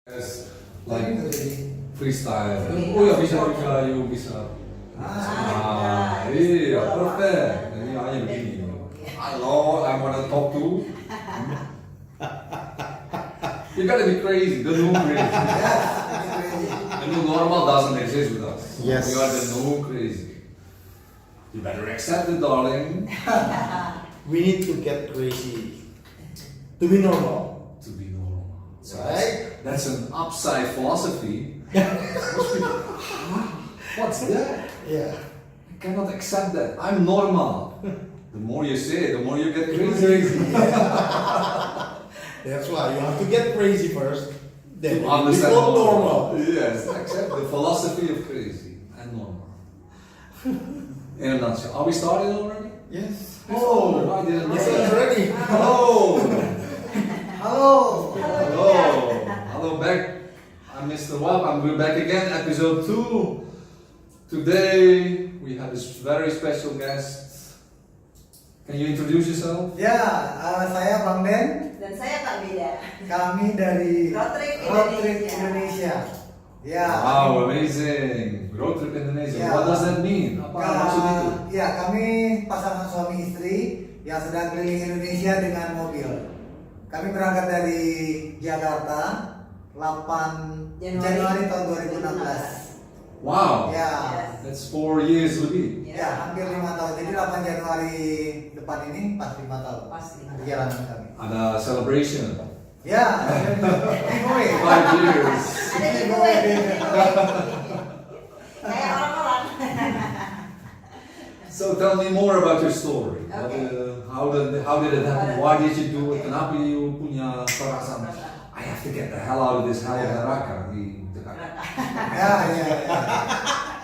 As like freestyle. Oh ya bisa juga, you bisa. Iya, perfect. Jadi hanya begini. Halo, I wanna talk to. You gotta be crazy. The new crazy. The new normal doesn't exist with us. Yes. We are the new crazy. You better accept it, darling. We need to get crazy to be normal. To be normal. So Right? that's an upside philosophy. What's that? Yeah. I cannot accept that. I'm normal. The more you say it, the more you get crazy. That's why you have to get crazy first. Then To you understand become normal. Yes, accept the philosophy of crazy and normal. In a nutshell. Are we started already? Yes. Oh, I didn't know Yes, that. already. Hello. Hello. Hello. Hello back. I'm Mr. Wab. We're back again, episode 2. Today we have this very special guest. Can you introduce yourself? Ya, saya Bang Den. Dan saya Kak Beda. Kami dari Road Trip Indonesia. Ya. Wow, amazing. Road trip Indonesia. Ya. What does that mean? Apa maksud itu? Ya, kami pasangan suami istri yang sedang keliling Indonesia dengan mobil. Kami berangkat dari Jakarta 8 Januari tahun 2016. Wow. Ya. That's 4 years lebih. Ya, hampir 5 tahun. Jadi 8 Januari depan ini pas 5 tahun. Pas 5 tahun. Perjalanan kami. Ada celebration. Ya, giveaway. 5 years. Ada giveaway. Kayak orang-orang. So tell me more about your story. Okay. How did it happen? Why did you do it? Kenapa you punya perasaan I have to get the hell out of this hell of neraka di Jakarta? Ya, ya, ya.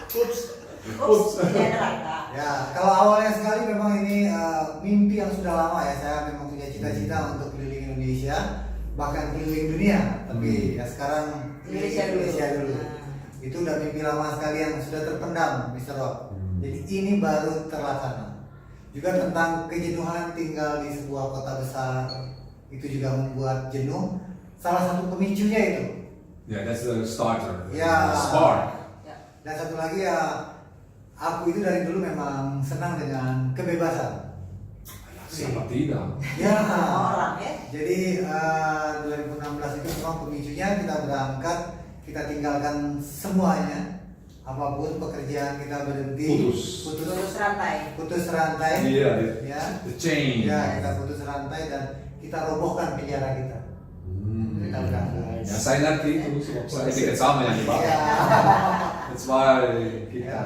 Oops. Ups, dia neraka. Ya, kalau awalnya sekali memang ini mimpi yang sudah lama ya. Saya memang punya cita-cita untuk keliling Indonesia, bahkan keliling dunia. Tapi ya sekarang Indonesia dulu. Itu udah mimpi lama sekali yang sudah terpendam, Mr. Rob. Jadi ini baru terlaksana. Juga tentang kejenuhan tinggal di sebuah kota besar, itu juga membuat jenuh. Salah satu pemicunya itu. Yeah, that's the starter. Ya. The spark. Dan satu lagi ya, aku itu dari dulu memang senang dengan kebebasan. Siapa tidak? Ya. Orang ya. Jadi 2016 itu memang pemicunya kita berangkat, kita tinggalkan semuanya, apapun pekerjaan kita berhenti, Putus rantai. putus rantai, Iya, ya, the chain. ya kita putus rantai dan kita robohkan penjara kita. Kita berangkat. Ya, saya ngerti itu, sebab saya dekat sama yang di bawah. Ya, That's why kita. ya.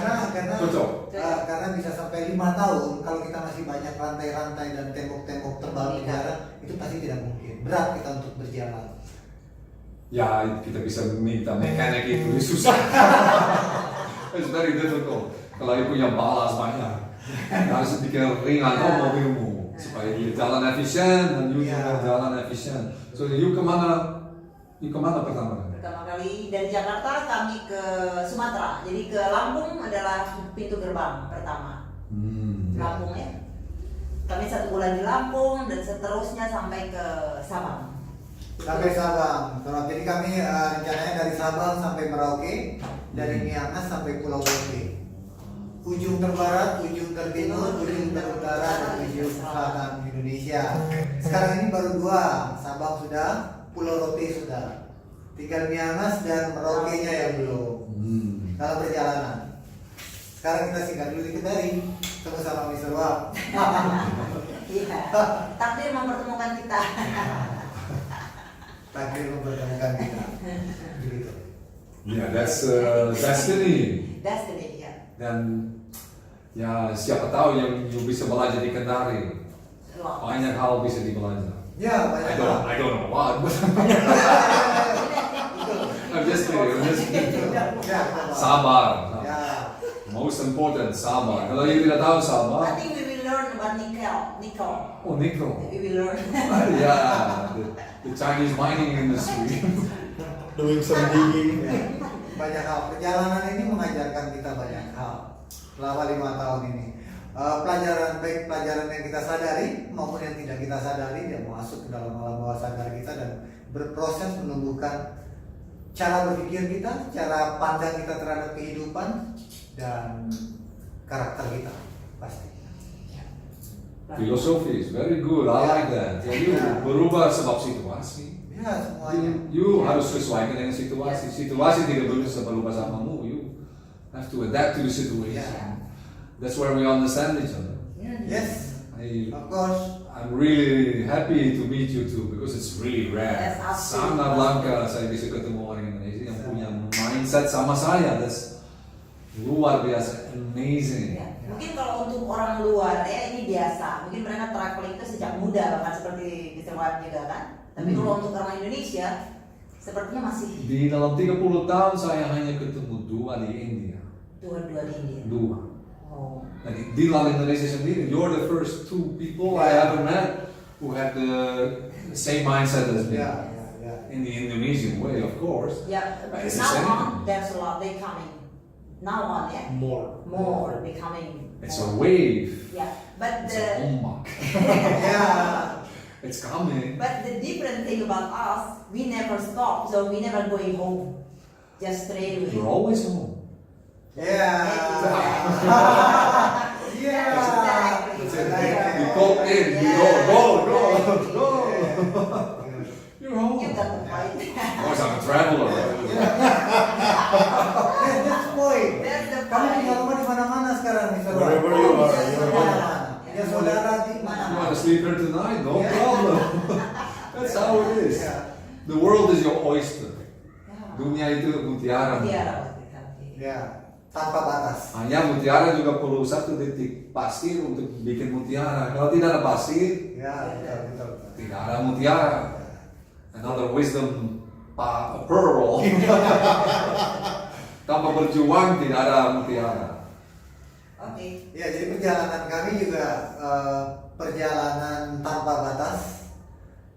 Karena Cocok. karena bisa sampai 5 tahun kalau kita masih banyak rantai-rantai dan tembok-tembok tebal penjara, itu pasti tidak mungkin. Berat kita untuk berjalan. Ya, kita bisa minta mekanik itu susah. It's very difficult. Kalau you punya balas banyak, harus bikin ringan mobilmu supaya dia jalan efisien dan you juga jalan efisien. So you kemana? You kemana pertama kali? Pertama kali dari Jakarta kami ke Sumatera. Jadi ke Lampung adalah pintu gerbang pertama. Lampung ya. Kami 1 bulan di Lampung dan seterusnya sampai ke Sabang. Sampai Sabang. Jadi kami rencananya dari Sabang sampai Merauke, dari Miangas sampai Pulau Rote. Ujung terbarat, ujung tertimur, ujung terutara, dan ujung selatan Indonesia. Sekarang ini baru 2, Sabang sudah, Pulau Rote sudah. Tinggal Miangas dan Merauke-nya yang belum. Dalam perjalanan. Sekarang kita singgah dulu di Kendari, ketemu sama Mr. Wab. Iya. Takdir mempertemukan kita. Takdir mempertemukan kita. Gitu. Yeah, that's destiny. Destiny ya. Dan ya siapa tahu yang you bisa belajar di Kendari. Banyak hal bisa dibelajar. Ya, banyak hal. I don't know what. I'm just kidding. Ya, Sabar. ya. Most important, sabar. Kalau you tidak tahu I sabar, think we will learn about nickel. oh nickel. We will learn. Yeah, the Chinese mining industry. Doing some digging. Ya, banyak hal. Perjalanan ini mengajarkan kita banyak hal selama 5 tahun ini. Pelajaran baik pelajaran yang kita sadari maupun yang tidak kita sadari dia masuk ke dalam alam bawah sadar kita dan berproses menumbuhkan cara berpikir kita, cara pandang kita terhadap kehidupan dan karakter kita pasti. Filosofi is very good. I like that. Jadi berubah sebab situasi. Ya semuanya. You harus sesuaikan dengan situasi. Situasi tidak bisa berubah samamu. You have to adapt to the situation. Yeah. That's where we understand each other. Yes, of course. I'm really happy to meet you too because it's really rare. Yes, absolutely. Sangat langka saya bisa ketemu orang Indonesia yang punya mindset sama saya. That's luar biasa, amazing. Ya. Mungkin kalau untuk orang luar ya ini biasa. Mungkin mereka traveling itu sejak muda bahkan seperti Mr. Wan juga kan. Tapi kalau untuk orang Indonesia sepertinya masih Di dalam 30 tahun saya hanya ketemu 2 di India. dua-dua di India. 2. Oh. Like, di dalam Indonesia sendiri, you're the first 2 people I ever met who had the same mindset as me. Ya. In the Indonesian way, of course. Yeah, But it's the now same. on there's a lot they coming. Now on yeah. More becoming. It's a more. wave. Yeah, but It's a the ombak. Ya. It's coming. but the different thing about us, we never stop, so we never going home. Just straight away. You're always home. Ya. Ya. That's it. You go in, you go. You're home. You got the point. Of course, I'm a traveler. That's the point. That's the Kamu punya point. rumah di mana-mana sekarang, Mr. Wan. Wherever you are, Di you're mana-mana. home. Ya saudara di You mana-mana. want to sleep here tonight? No Yeah. problem. That's how it is. Yeah. The world is your oyster. Yeah. Dunia itu mutiara. Mutiara. Ya, tanpa batas. Hanya mutiara juga perlu 1 detik pasir untuk bikin mutiara. Kalau tidak ada pasir, Ya, betul. tidak ada mutiara. Another wisdom pearl. Tanpa berjuang tidak ada mutiara. Oke. Ya, jadi perjalanan kami juga perjalanan tanpa batas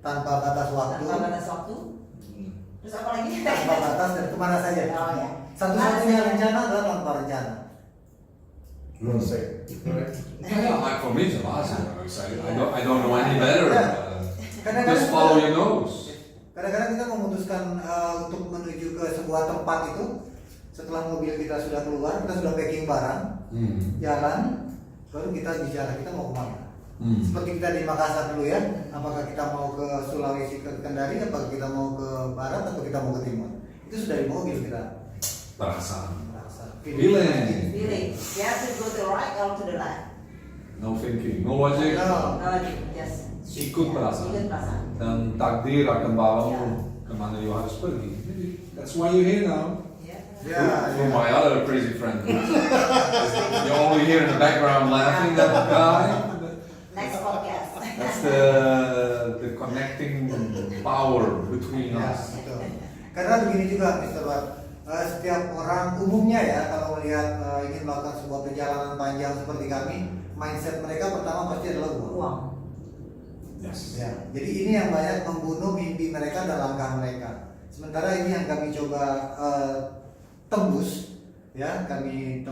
waktu, Tanpa batas waktu. Terus apa lagi? tanpa batas dan kemana saja. Oh ya. Satu-satunya rencana adalah tanpa rencana. Well said. Yeah, like for me, jelas. I don't know any better. Kadang-kadang Just follow your nose. Kadang-kadang kita memutuskan untuk menuju ke sebuah tempat itu setelah mobil kita sudah keluar, kita sudah packing barang, jalan, baru kita bicara kita mau kemana. Seperti kita di Makassar dulu ya, apakah kita mau ke Sulawesi, ke Kendari, apakah kita mau ke barat atau kita mau ke timur. Itu sudah di mobil kita. Perasaan. Feeling. Feeling. You have to go to the right or to the left. No thinking, no logic. No. No, just Ikut perasaan. ikut perasaan. Dan takdir akan bawamu kemana you harus pergi. That's why you're here now. Yeah. For my other crazy friend. You're only here in the background laughing at the guy. Next podcast. That's the connecting power between Ya, us. betul. Karena begini juga, Mr. Wat, setiap orang umumnya ya kalau melihat ingin melakukan sebuah perjalanan panjang seperti kami, mindset mereka pertama pasti adalah uang. Uang. Yes. Ya, jadi ini yang banyak membunuh mimpi mereka dan langkah mereka. Sementara ini yang kami coba tembus, ya kami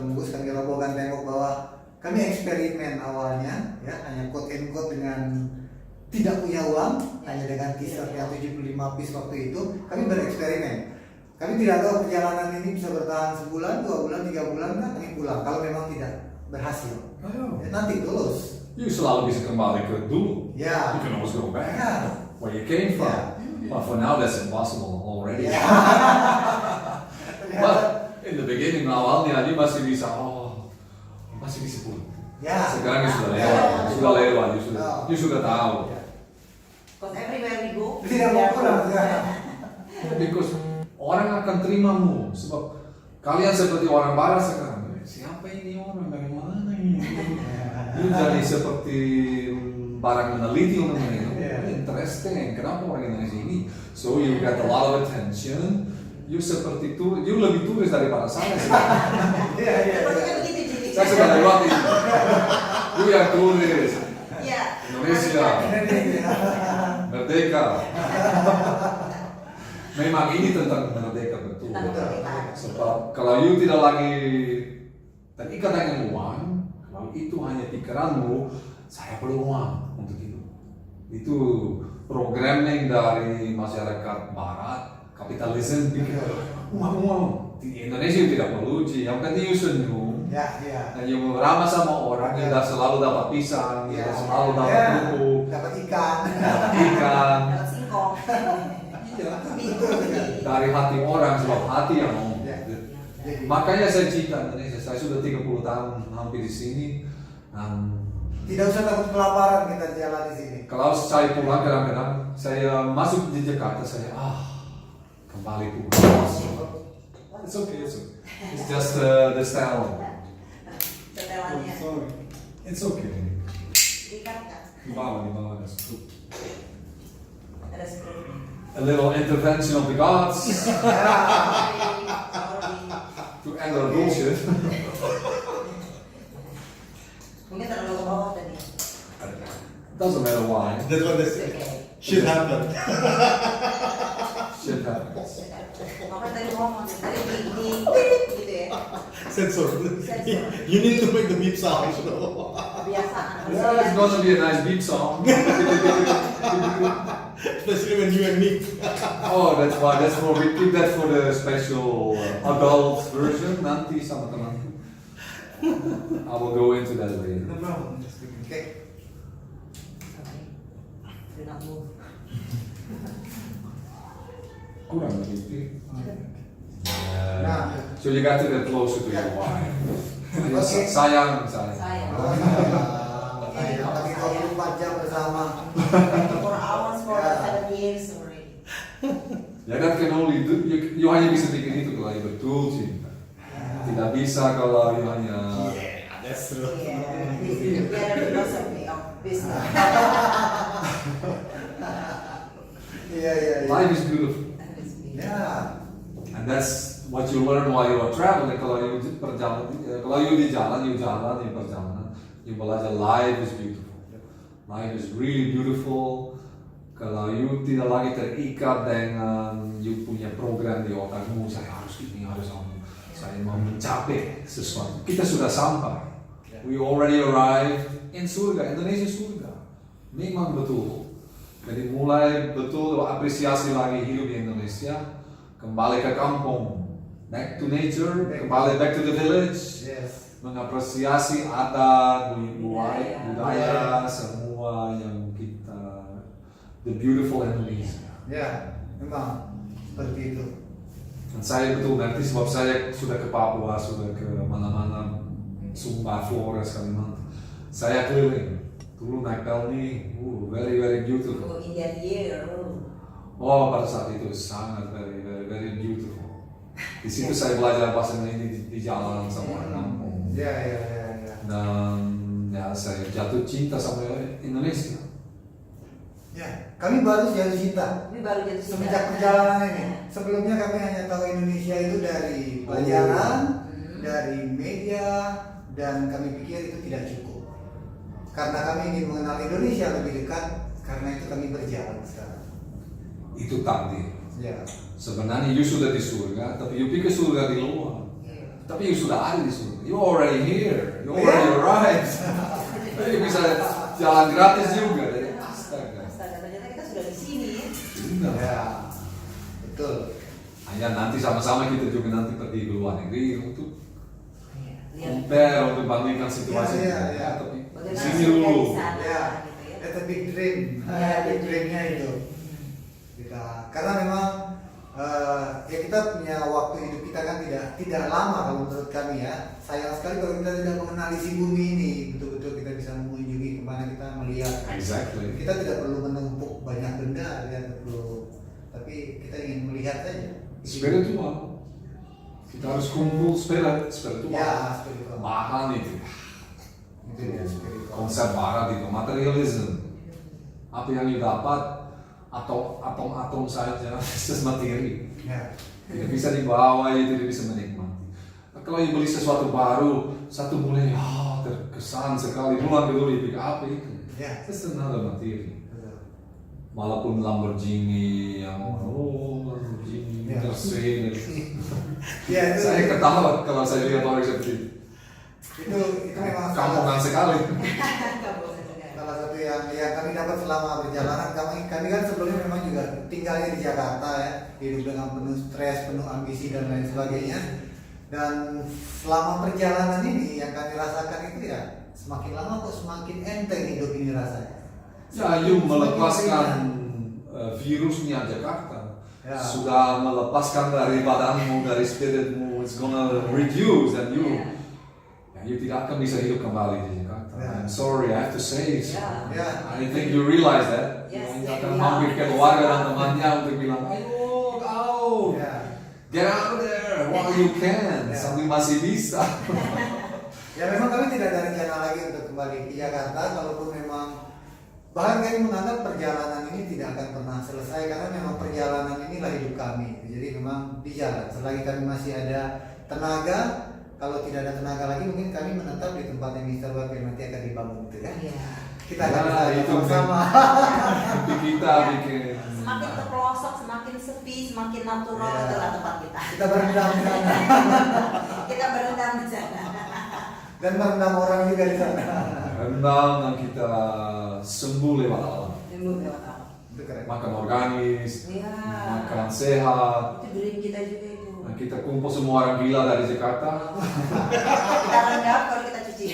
robohkan tembok bahwa kami eksperimen awalnya, ya hanya quote and quote dengan tidak punya uang, hanya dengan t-shirt yang 75 piece waktu itu, kami bereksperimen. Kami tidak tahu perjalanan ini bisa bertahan sebulan, 2 bulan, 3 bulan, kan kami pulang. Kalau memang tidak berhasil, ya, nanti tulus. You selalu bisa kembali ke dulu. Ya. You can always go back Ya. where you came from. Yeah. But for now that's impossible already. Ya. But in the beginning awalnya dia masih bisa pulang. Ya. Sekarang you sudah Ya. lewat, you sudah tahu. Because everywhere we go, Tidak mau pulang. Ya. Because orang akan terimamu sebab kalian seperti orang barat sekarang. Siapa ini orang dari mana ini? Lu jadi seperti barang meneliti untuk mereka. Interesting. Kenapa orang Indonesia ini? So you got a lot of attention. You seperti itu. You lebih turis daripada saya. Iya. sepertinya begitu jadi. Saya sudah lewat ini. You yang turis. Iya. Indonesia. Merdeka. Memang ini tentang merdeka betul. Tentang kemerdekaan. Sebab kalau you tidak lagi terikat dengan uang, kalau itu hanya pikiranmu, saya perlu uang untuk hidup. Itu programming dari masyarakat barat, kapitalisme pikir, wow, di Indonesia tidak perlu sih, yang penting you senyum, Ya, ya. dan you ramah sama orang, you selalu dapat pisang, you Ya, selalu dapat ya. kerupuk, Dapat ikan. dapat ikan, Dapat singkong. iya, Itu dari hati orang, sebab hati yang ngomong. Ya. Jadi, Makanya saya cinta Indonesia, saya sudah 30 tahun hampir di sini. tidak usah takut kelaparan kita jalan di sini. Kalau saya pulang kadang-kadang saya masuk di Jakarta saya kembali pulang. It's okay, it's okay. It's just the style. setelannya. It's okay. Ikan kan? Di bawah ada scoop. Ada script. A little intervention of the gods Sorry. to end our bullshit. Mungkin terlalu ke bawah tadi. Doesn't matter why. That's what they say. Shit happen. Shit happens. Maka tadi ngomong tadi di gitu ya. Sensor. Sensor. You need to make the beep sound. Kebiasaan. Yeah, it's gonna be a nice beat song. Especially when you and me. Oh, that's why. That's for we keep that for the special adult version. Nanti sama temanku. I will go into that later. No problem. Oke. Do not move. Kurang begitu. Nah. So you got to get closer to your wife. Okay. Sayang. Saya. Lagi 24 jam bersama. 4 hours for 7 years already. Ya kan can only do, you hanya bisa bikin itu kalau you betul cinta. Tidak bisa kalau you hanya. Yeah, that's true. Yeah, this is the philosophy of business. Iya. Life is beautiful. Ya. And that's what you learn while you are traveling. Kalau you perjalanan, kalau you di jalan, you perjalanan, you belajar life is beautiful. Life is really beautiful. Kalau you tidak lagi terikat dengan you punya program di otakmu, saya harus ini, harus kamu, saya mau mencapai sesuatu. Kita sudah sampai. We already arrived in surga. Indonesia surga. Memang betul. Jadi mulai betul apresiasi lagi hidup di Indonesia. Kembali ke kampung, back to nature, kembali back to the village, Yes. mengapresiasi adat, budaya, semua yang kita, the beautiful Indonesia. Ya, memang seperti itu. Dan saya betul nanti sebab saya sudah ke Papua, sudah ke mana-mana, Sumba, Flores, Kalimantan. Saya keliling, dulu naik Pelni, very very beautiful. Go Indian year. Oh, pada saat itu sangat very beautiful. Di situ saya belajar bahasa Indonesia di jalan sama orang kampung. Ya. Dan ya saya jatuh cinta sama Indonesia. Ya, kami baru jatuh cinta Ini baru jatuh cinta. semenjak perjalanan ini. Sebelumnya kami hanya tahu Indonesia itu dari pelajaran, dari media, dan kami pikir itu tidak cukup. Karena kami ingin mengenal Indonesia lebih dekat, karena itu kami berjalan sekarang. Itu takdir. Ya. Sebenarnya you sudah di surga, tapi you pikir surga di luar. Tapi you sudah ada di surga. You already here. You already arrived. Jadi bisa jalan gratis juga. Astaga. Astaga, ternyata kita sudah di sini ya. Benar. Ya, betul. Hanya nanti sama-sama kita juga nanti pergi ke luar negeri untuk Lihat compare, untuk bandingkan situasi. Ya. Tapi di bagaimana sini surga dulu. di sana Ya, gitu ya. that's a big dream. Ya, Big dreamnya itu. Karena memang ya kita punya waktu hidup kita kan tidak lama kalau menurut kami ya. Sayang sekali kalau kita tidak mengenali si bumi ini, betul-betul kita bisa mengunjungi kemana kita melihat. Exactly. Kita tidak perlu menumpuk banyak benda, tidak perlu, tapi kita ingin melihat saja. Spiritual. Kita harus kumpul spiritual. Ya, spiritual. Mahal itu. Itu ya spiritual. Konsep barat itu materialism. Apa yang you dapat atau atom-atom saja sesuatu materi. Ya. Tidak bisa dibawa, tidak bisa menikmati. Kalau you beli sesuatu baru, satu mulai terkesan sekali. Bulan kedua dia pikir apa itu? Ya. Just another materi. Betul. Walaupun Lamborghini yang Lamborghini Ya. Mercedes. Ya, itu, Saya ketawa kalau saya lihat orang seperti itu. itu memang Kampungan sekali. Nggak salah satu yang kami dapat selama perjalanan, kami kan sebelumnya memang juga tinggalnya di Jakarta ya, hidup dengan penuh stres, penuh ambisi dan lain sebagainya. Dan selama perjalanan ini yang kami rasakan itu ya semakin lama kok semakin enteng hidup ini rasanya. Ya, you melepaskan virusnya Jakarta. Ya. Sudah melepaskan dari badanmu, dari spiritmu, it's gonna reduce and you tidak akan bisa hidup kembali di Jakarta. Ya. I'm sorry, I have to say it. Ya. Ya. I think you realize that. Yes, You yeah, akan yeah. mampir ke keluarga dan temannya untuk bilang, ayo kau, Ya. get out there while you can, Ya. sambil masih bisa. Ya memang kami tidak ada rencana lagi untuk kembali ke Jakarta, kalaupun memang bahkan kami menganggap perjalanan ini tidak akan pernah selesai karena memang perjalanan inilah hidup kami. Jadi memang di jalan. Selagi kami masih ada tenaga, kalau tidak ada tenaga lagi mungkin kami menetap di tempatnya Mr. Web yang nanti akan dibangun itu ya. Iya. Kita akan Ya, bisa itu bersama. Mimpi kita bikin. Semakin terpelosok, semakin sepi, semakin natural Ya. itulah tempat kita. Kita berendam di sana Kita berendam di sana. dan merendam orang juga di sana. Rendam dan kita sembuh lewat alam. Ilmu lewat apa? Itu keren. Makan organis, Iya. makan sehat. Itu dream kita juga itu. Nah, kita kumpul semua orang gila dari Jakarta Kita rendam kalau kita cuci.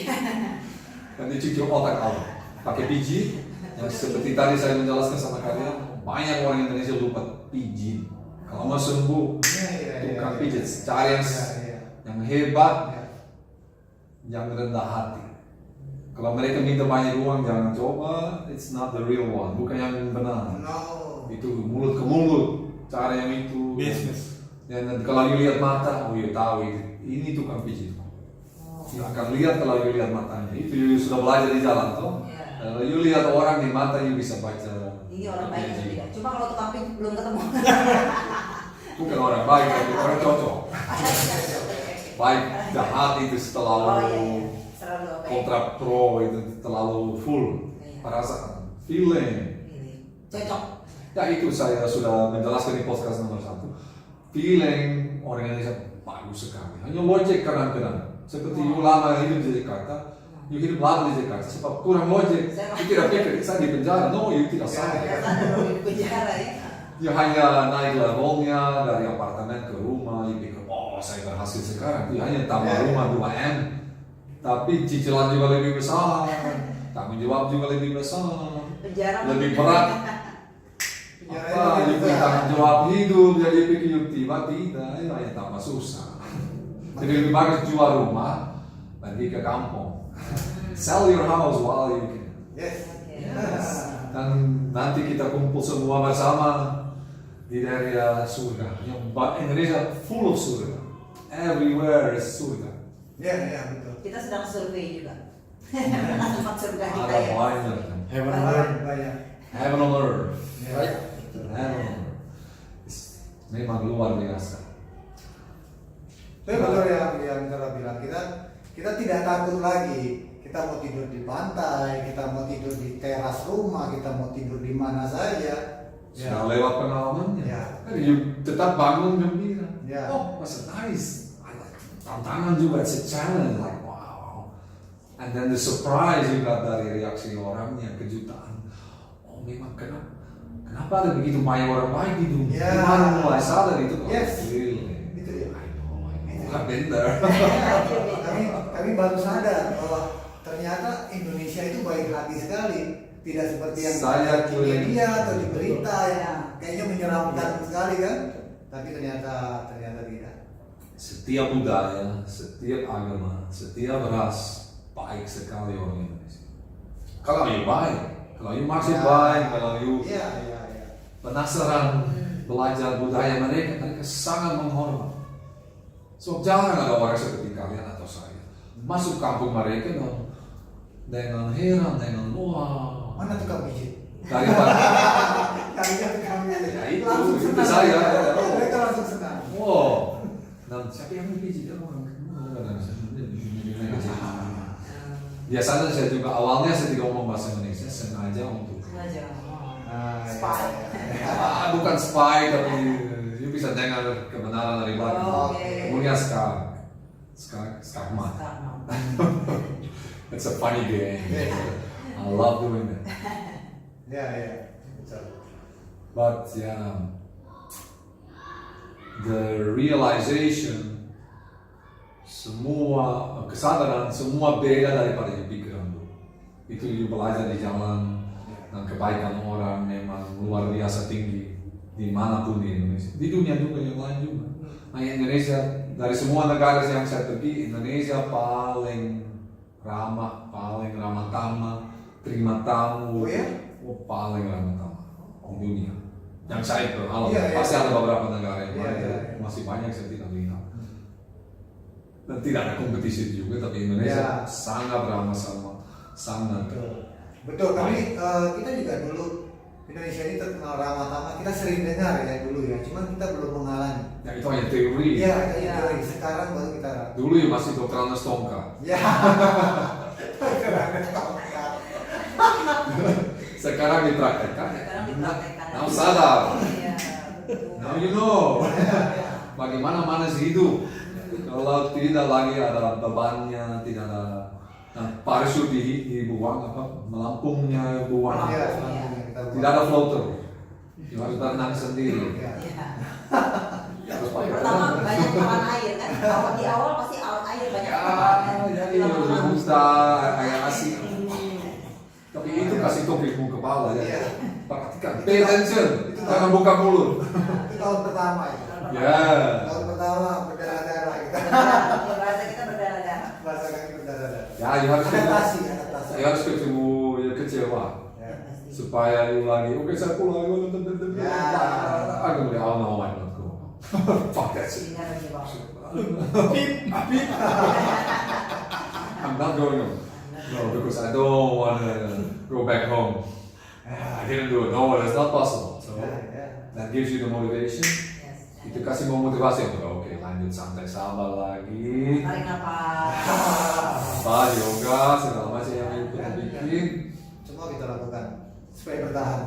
dan dicuci otak Allah. Pakai pijit. Yang seperti tadi saya menjelaskan sama kalian, banyak orang Indonesia lupa pijit. Kalau mau sembuh, tukang pijit. Cari yang hebat, yang rendah hati. Kalau mereka minta banyak uang, jangan coba. It's not the real one, bukan yang benar. No. Itu mulut ke mulut, cara yang itu. Business. Dan kalau you lihat mata, oh you tahu ini tukang pijit. You akan lihat kalau you lihat matanya. Itu you sudah belajar di jalan toh. Iya. Kalau you lihat orang di mata, you bisa baca. Ini orang baik atau tidak? Cuma kalau tukang pijit belum ketemu. Bukan orang baik, tapi orang cocok. Baik, jahat itu Oh terlalu iya, iya. Selalu apa ya? kontra pro itu terlalu full. Iya. Perasaan, feeling. Ini. Cocok. Ya itu saya sudah menjelaskan di podcast nomor 1. Feeling orang Indonesia bagus sekali. Hanya logik kadang-kadang. Seperti you lama hidup di Jakarta, you hidup lama di Jakarta, sebab kurang logik. You tidak pikir, saya di penjara. No, you tidak salah. Ya kan di penjara ya. You hanya naik levelnya dari apartemen ke rumah, you pikir, oh saya berhasil sekarang. You hanya tambah rumah 2M. Tapi cicilan juga lebih besar, tanggung jawab juga lebih besar, Penjara lebih berat. Apa, you punya tanggung jawab hidup, jadi pikir you tiba tidak, ya hanya tambah susah. Jadi lebih bagus jual rumah, pergi ke kampung. Sell your house while you can. Yes. Yes. Dan nanti kita kumpul semua bersama di daerah surga. Yang Indonesia full of surga. Everywhere is surga. Ya, betul. Kita sedang survei juga. Tempat surga kita Ada ya. banyak. Heaven and earth. Banyak. Heaven on earth. Ya. Heaven on earth. Memang luar biasa. Tapi betul yang Tara bilang, kita tidak takut lagi. Kita mau tidur di pantai, kita mau tidur di teras rumah, kita mau tidur di mana saja. Sudah lewat pengalamannya. Ya. Kan you tetap bangun gembira. Ya. Oh, that's nice. Tantangan juga, it's a challenge. Like wow. And then the surprise juga dari reaksi orangnya, kejutan. Oh, memang kenapa ada begitu banyak orang baik di dunia? Ya. Gimana mulai sadar itu? Yes. Really? Itu ya. I know. I've been there. Kami baru sadar bahwa ternyata Indonesia itu baik hati sekali, tidak seperti yang Saya di keliling. media atau di berita ya, kayaknya menyeramkan sekali kan, tapi ternyata tidak. Setiap budaya, setiap agama, setiap ras baik sekali orang Indonesia. Kalau you baik, kalau you masih Ya. baik, kalau you Iya. penasaran belajar budaya mereka sangat menghormat. So jangan ada orang seperti kalian atau saya masuk kampung mereka dengan heran, dengan wah. Mana tukang pijit? Daripada Kalian tukang pijit. Ya, itu Langsung senang. saya. Mereka langsung senang. wow. Dan siapa yang pijit ya orang? Biasanya saya juga awalnya saya tidak ngomong bahasa Indonesia sengaja untuk Sengaja. Spy. bukan spy tapi you bisa dengar kebenaran dari belakang. Oh, oke. Kemudian skakmat. Sekarang. It's a funny game. I love doing that. Ya, ya. Betul. But yeah, the realization, semua kesadaran, semua beda daripada yang pikiran dulu. Itu you belajar di jalan dan kebaikan orang memang luar biasa tinggi dimanapun di Indonesia. Di dunia juga yang lain juga. Nah, Indonesia dari semua negara yang saya pergi, Indonesia paling ramah tamah, terima tamu. Oh ya? Paling ramah tamah di dunia. Yang saya pernah, Iya, pasti iya. ada beberapa negara yang Iya, lain, iya. masih banyak saya tidak lihat. Dan tidak ada kompetisi juga, tapi Indonesia Iya. sangat ramah sangat. Betul, kami kita juga dulu Indonesia ini terkenal ramah tamah. Kita sering dengar ya dulu ya, cuman kita belum mengalami. Ya itu hanya teori. Iya, Iya. teori. Sekarang baru kita. Dulu ya masih Dr. Anas Tongka. Ya. Sekarang dipraktekkan. Sekarang dipraktekkan. Now sadar. Iya, betul. Now you know. Bagaimana manusia hidup. Kalau tidak lagi ada bebannya, tidak ada parachute dibuang melampungnya buang. Iya, Tidak ada floater. You harus berenang sendiri. Iya. Iya. Harus pakai Pertama banyak taman air kan. Di awal pasti air banyak taman. jadi berbusta, air asik. Tapi itu kasih topikmu kepala ya. Iya. Perhatikan, pay attention. Jangan buka mulut. Itu tahun pertama ya. Ya. Tahun pertama berdarah-darah kita. Bahasa kita berdarah-darah. Bahasa kami berdarah-darah. Ya, you harus Adaptasi. you harus ketemu ya kecewa. Ya. Supaya lu lagi, oke saya pulang, gue nonton. Ya. Aku udah no, I'm not go. Fuck that shit. Ini harus dibawa. I'm not going home. No, because I don't want to go back home. I didn't do it. No, that's not possible. So Ya. that gives you the motivation. Yes. Itu kasih motivasi untuk oke lanjut santai sabar lagi. Tarik nafas. Apa yoga segala macam yang kita bikin. Semua kita lakukan supaya bertahan.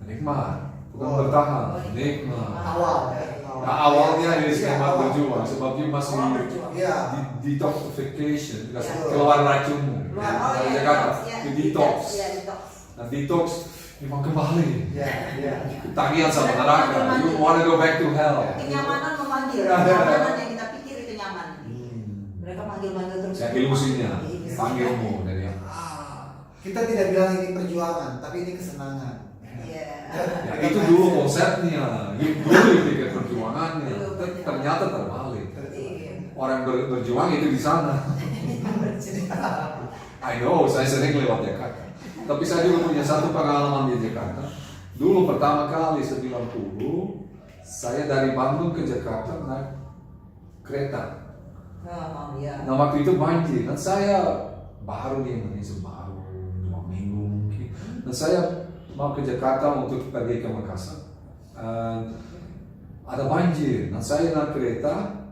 Nikmat, bukan Oh. bertahan. Nikmat. Awal ya. Nah, awalnya ini Iya, nikmat awal. berjuang sebab you masih Awal berjuang. Iya. detoxification, kasih Iya. keluar racunmu. Keluar, oh Dari iya, Jakarta, iya. you detox. Iya, detox. Nah detox, memang kembali. Ya, ya. Tagihan sama neraka. You wanna go back to hell. Kenyamanan memanggil. Kenyamanan yang kita pikir itu nyaman. Mereka manggil-manggil terus. Ya ilusinya, Iya. panggilmu dari yang Kita tidak bilang ini perjuangan, tapi ini kesenangan. Iya. ya, itu dulu konsepnya, dulu pikir perjuangannya, ternyata terbalik. Iya. Orang berjuang itu di sana. I know, saya sering lewat Jakarta. Tapi saya juga punya satu pengalaman di Jakarta. Dulu pertama kali 90, saya dari Bandung ke Jakarta naik kereta. Oh, iya. Nah waktu itu banjir, dan saya baru di Indonesia, baru 2 minggu mungkin. Dan saya mau ke Jakarta untuk pergi ke Makassar. Ada banjir, dan saya naik kereta.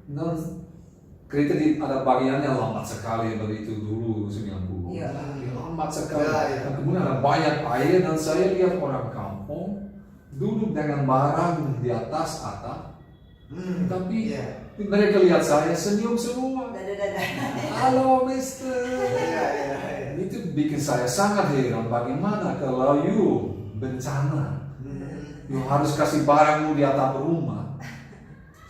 Dan kereta ada bagiannya lambat sekali begitu dulu 90. Iya. Lambat sekali. Ya, ya. Dan kemudian ada banyak air dan saya lihat orang kampung duduk dengan barang di atas atap. Tapi Iya. mereka lihat saya senyum semua. Dadah. Halo mister. Iya, iya, iya. Itu bikin saya sangat heran bagaimana kalau you bencana. You harus kasih barangmu di atap rumah.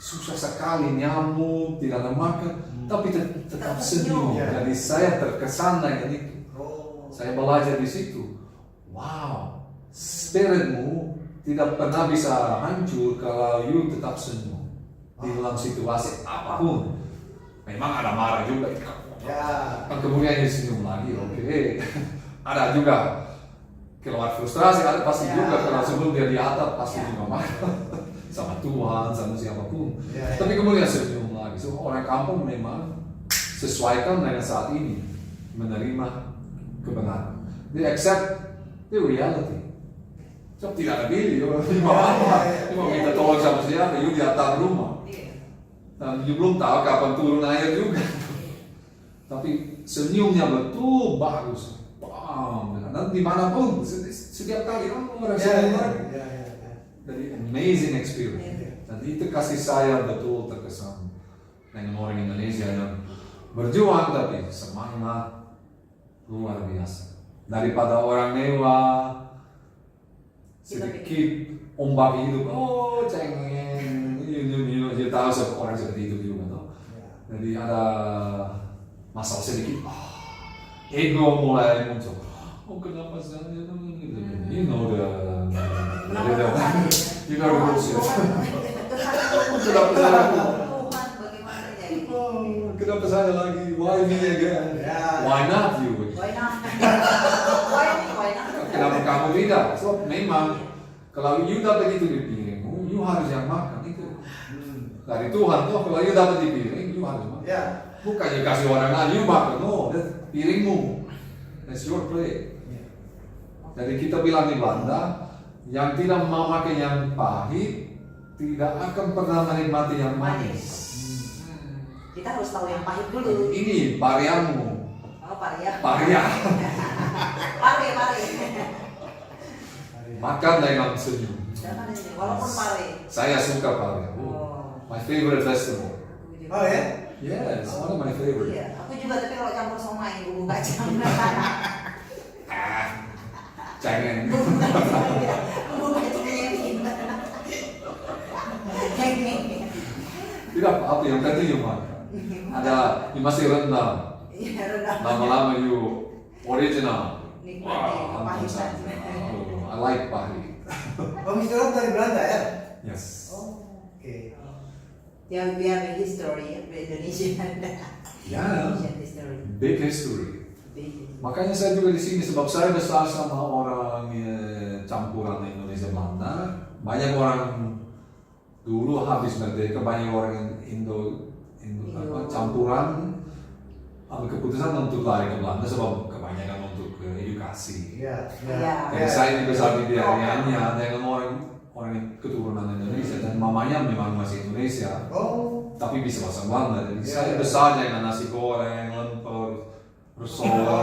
Susah sekali, nyamuk, tidak ada makan, tapi tetap senyum. Iya. Jadi saya terkesan dengan itu. Oh. Saya belajar di situ. Wow, spiritmu tidak pernah bisa hancur kalau you tetap senyum di dalam situasi apapun. Memang ada marah juga. Ya. Dan kemudian dia senyum lagi, oke. Ada juga keluar frustrasi, ada pasti Ya. juga karena sebelum dia di atap pasti Ya. juga marah sama Tuhan, sama siapapun. Ya, ya. Tapi kemudian senyum lagi. So, orang kampung memang sesuaikan dengan saat ini menerima kebenaran. They accept the reality. So, tidak ada pilih, you mau apa? You mau minta tolong sama siapa? You di atap rumah. Iya. Dan you belum tahu kapan turun air juga. Tapi senyumnya betul bagus. Bam. Dan dimanapun, setiap kali orang Ya, senyum ya, lagi. ya, ya, ya. Jadi amazing experience. Dan itu kasih saya betul terkesan dengan orang Indonesia yang berjuang tapi semangat luar biasa. Daripada orang mewah, sedikit ombak hidup, oh cengeng, you tahu orang seperti itu juga tuh. Jadi ada masalah sedikit, ego mulai muncul. Oh kenapa saya gitu? You know the bullshit. Kenapa saya? Kenapa saya lagi? Why me again? Why not you? Why not? Why not? Kenapa kamu tidak? So memang kalau you dapat itu di piringmu, you harus yang makan itu. Dari Tuhan tuh kalau you dapat di piring, you harus makan. Bukannya kasih orang lain, you makan. No, that's piringmu. That's your plate. Jadi kita bilang di Belanda, yang tidak mau makan yang pahit, tidak akan pernah menikmati yang manis. Kita harus tahu yang pahit dulu. Ini pariamu. Oh, paria. Paria. Pare. Makan dengan senyum. Jangan ini, walaupun pare. Saya suka paria. My favorite vegetable. Oh ya? Yes, one of my favorite. Iya, aku juga tapi kalau campur somai bumbu kacang. Cengeng. Bumbu kacangnya gimana? Tidak apa-apa, yang penting you makan. Ada, you masih rendam. Iya, rendah. Lama-lama you original. Nikmati Ampun kepahitan. saya. I like pahit. Oh, Mr. Rob dari Belanda ya? Yes. Oke. Ya, biar history ya, Indonesia. Ya. Indonesian history. Big history. Big. Makanya saya juga di sini sebab saya besar sama orang campuran Indonesia Belanda. Banyak orang dulu habis merdeka, banyak orang Indo apa, campuran ambil keputusan untuk lari ke Belanda sebab kebanyakan untuk edukasi. Iya. Jadi saya besar di daerahnya dengan orang keturunan Indonesia dan mamanya memang masih Indonesia. Oh. Tapi bisa bahasa Belanda. Jadi saya besar dengan nasi goreng, lemper, risotto.